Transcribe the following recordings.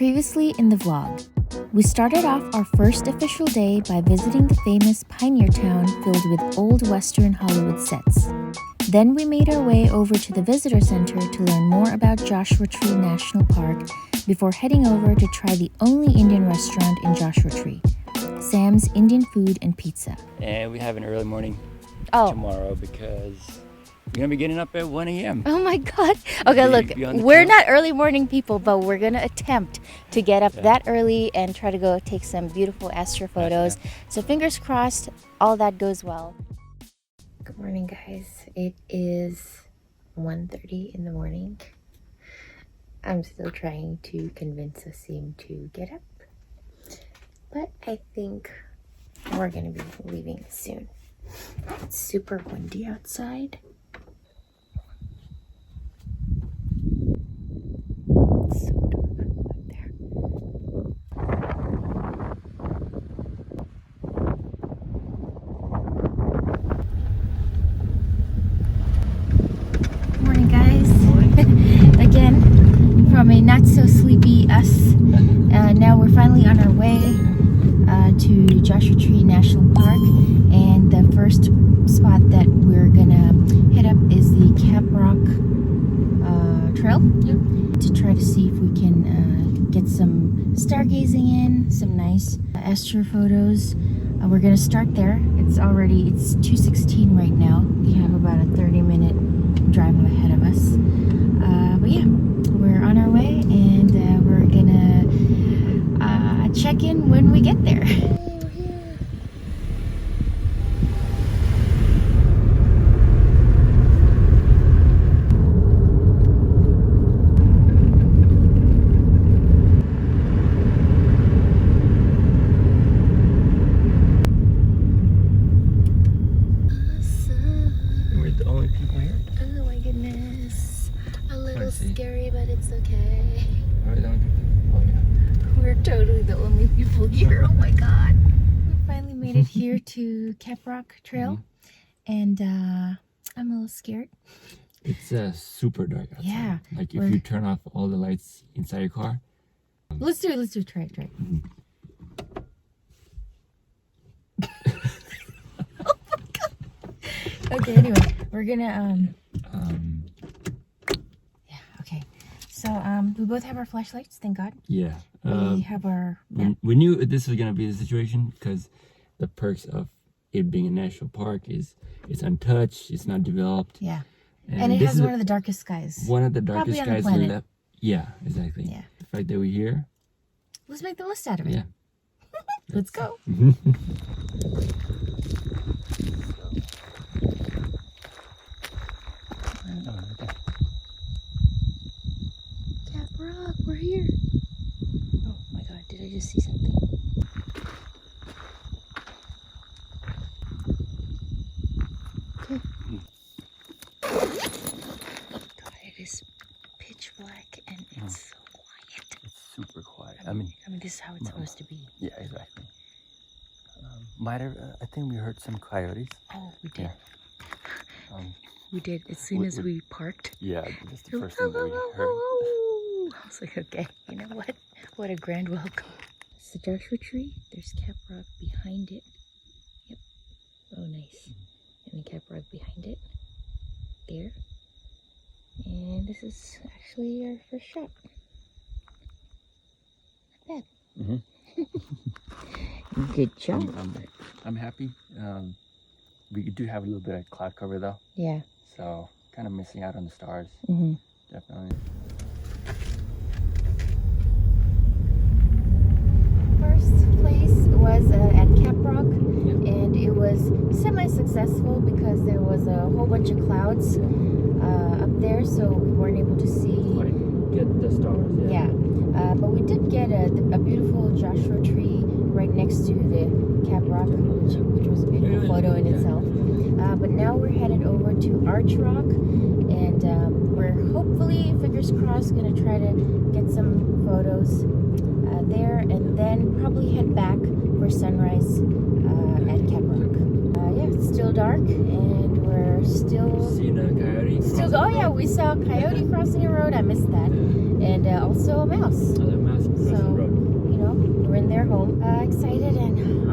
Previously in the vlog, we started off our first official day by visiting the famous Pioneer Town filled with old Western Hollywood sets. Then we made our way over to the visitor center to learn more about Joshua Tree National Park before heading over to try the only Indian restaurant in Joshua Tree, Sam's Indian Food and Pizza. And we have an early morning tomorrow because we're gonna be getting up at 1 a.m. Oh my god. Okay, look, we're not early morning people, but we're gonna attempt to get up that early and try to go take some beautiful astro photos. So fingers crossed all that goes well. Good morning, guys. It is 1:30 in the morning. I'm still trying to convince Waseem to get up, but I think we're gonna be leaving soon. It's super windy outside. It's so dark back there. Morning, guys. Morning. Again, from a not so sleepy us. Now we're finally on our way to Joshua Tree National Park, and the first spot that we're gonna hit up is the Cap Rock Trail to try to see if we can get some stargazing in, some nice astro photos. We're gonna start there. It's 2:16 right now. We have about a 30-minute drive ahead of us. But yeah, we're on our way, and we're gonna check in when we get there. Scary, but it's okay. We're totally the only people here. Oh my god. We finally made it here to Cap Rock Trail, and I'm a little scared. It's super dark outside. Yeah. Like if you turn off all the lights inside your car. Let's do it. Try it. Oh my god. Okay, anyway, we're gonna So we both have our flashlights, thank God. Yeah. We have our map. We knew this was gonna be the situation because the perks of it being a national park is it's untouched, it's not developed. Yeah. And it has one of the darkest skies. One of the darkest skies left. Yeah, exactly. Yeah. The fact that we're here. Let's make the most out of it. Yeah. Let's go. Rock, we're here. Oh my god, did I just see something? Okay. God, it is pitch black and it's so quiet. It's super quiet. I mean, this is how it's supposed to be. Yeah, exactly. I think we heard some coyotes. Oh, we did. Yeah. We did as soon as we parked. Yeah, that's the first thing that we heard. I was like, okay, you know what? What a grand welcome. It's the Joshua Tree. There's Cap Rock behind it. Yep. Oh, nice. And the Cap Rock behind it. There. And this is actually our first shot. Not bad. Good job. I'm happy. We do have a little bit of cloud cover though. Yeah. So kind of missing out on the stars. Definitely. First place was at Cap Rock, and it was semi-successful because there was a whole bunch of clouds up there, so we weren't able to see. Get the stars. Yeah. But we did get a beautiful Joshua Tree right next to the Cap Rock, which was a beautiful photo in itself. But now we're headed over to Arch Rock, and we're hopefully, fingers crossed, going to try to get some photos there, and then probably head back for sunrise at Cap Rock. Yeah, it's still dark, and we're still... Seen a coyote? Oh yeah, we saw a coyote crossing the road. I missed that. And also a mouse. Another mouse. So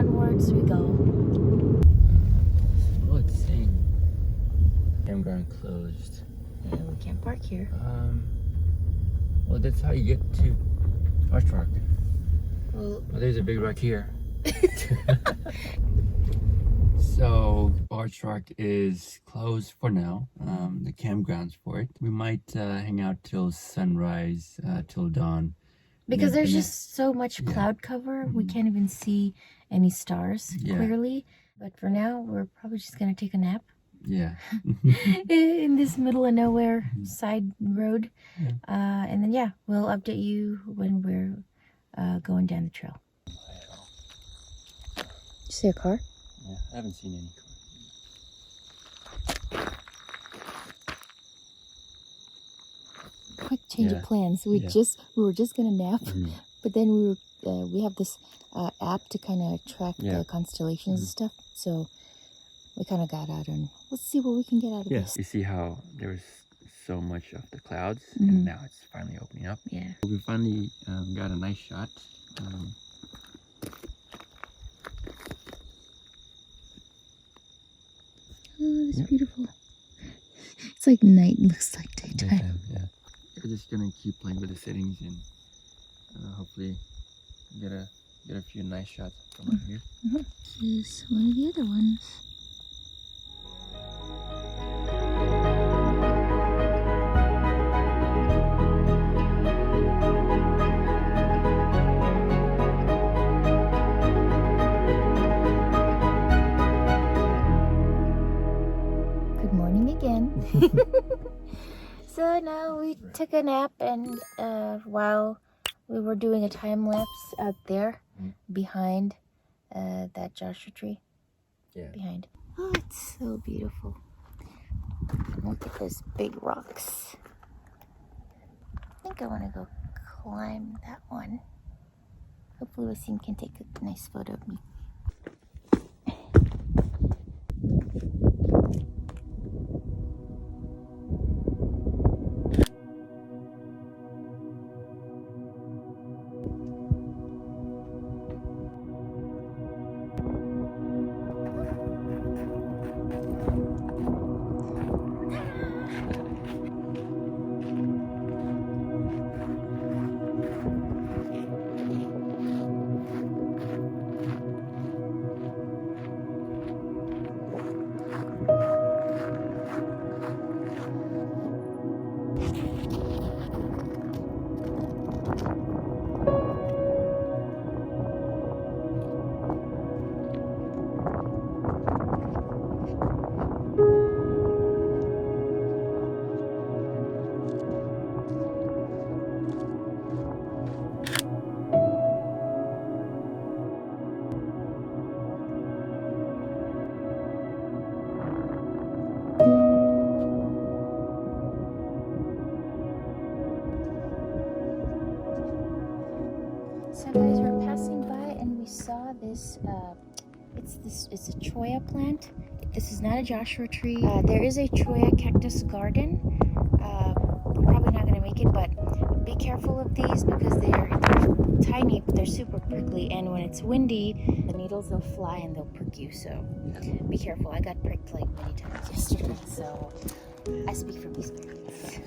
onwards we go. Oh, it's saying campground closed. Yeah, we can't park here. Well, that's how you get to Arch Rock. Well, There's a big rock here. So Arch Rock is closed for now. The campgrounds for it. We might hang out till sunrise, till dawn. because there's And just so much cloud cover, we can't even see any stars clearly. But for now, we're probably just gonna take a nap yeah. in this middle of nowhere side road, and then we'll update you when we're going down the trail. You see a car? Yeah, I haven't seen any cars. Quick change of plans. We were just gonna nap, but then we have this app to kind of track the constellations and stuff. So we kind of got out and let's see what we can get out of this. You see how there was so much of the clouds, and now it's finally opening up. Yeah. We finally got a nice shot. Oh, it's beautiful. It's like night, looks like daytime. Yeah. We're just gonna keep playing with the settings and hopefully get a few nice shots from out here. Here's one of the other ones. Good morning again. So now we took a nap, and while we were doing a time lapse out there behind that Joshua tree. Behind. Oh, it's so beautiful. Look at those big rocks. I think I want to go climb that one. Hopefully Waseem can take a nice photo of me. So guys, we're passing by and we saw this, it's a cholla plant. This is not a Joshua tree. There is a cholla cactus garden. We're probably not gonna make it, but be careful of these because they're tiny, but they're super prickly. And when it's windy, the needles, they'll fly and they'll prick you. So be careful. I got pricked like many times yesterday. So I speak from experience.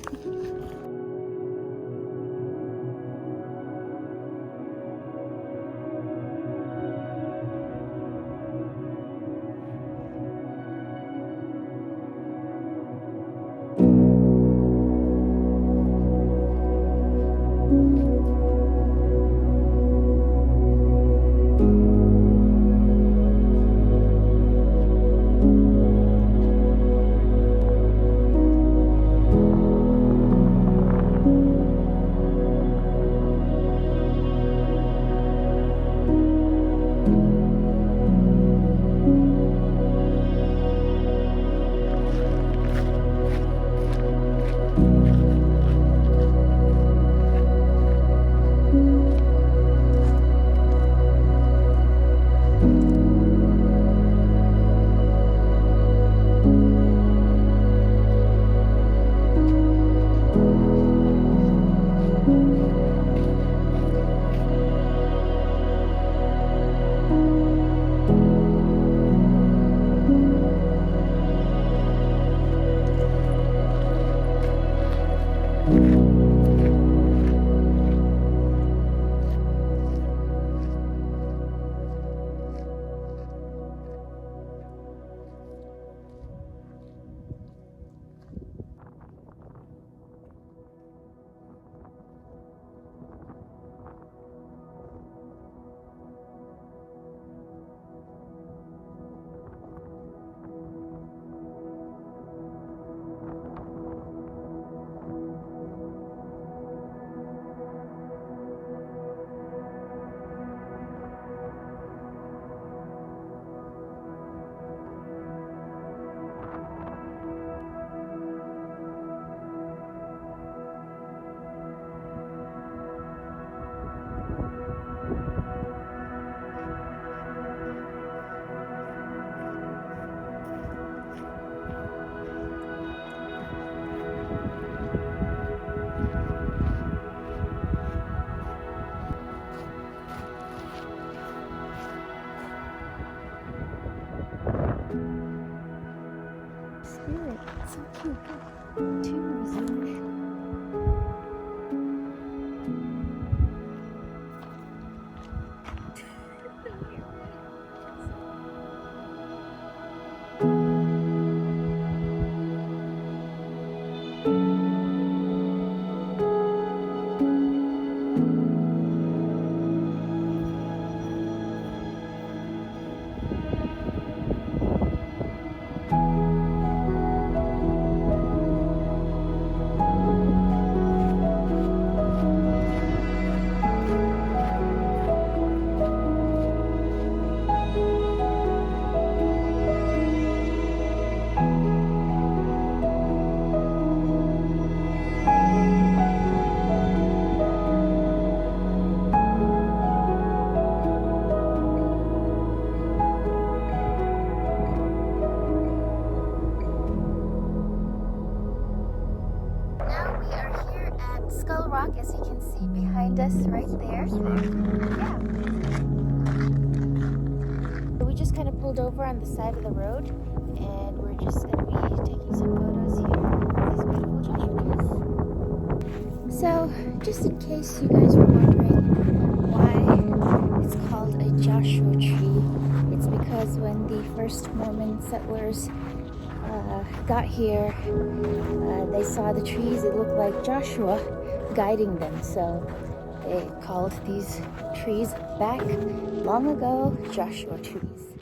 As you can see behind us right there. Yeah. So we just kind of pulled over on the side of the road and we're just going to be taking some photos here of these beautiful Joshua trees. So just in case you guys were wondering why it's called a Joshua tree, it's because when the first Mormon settlers got here, they saw the trees. It looked like Joshua guiding them, so they called these trees back long ago Joshua trees.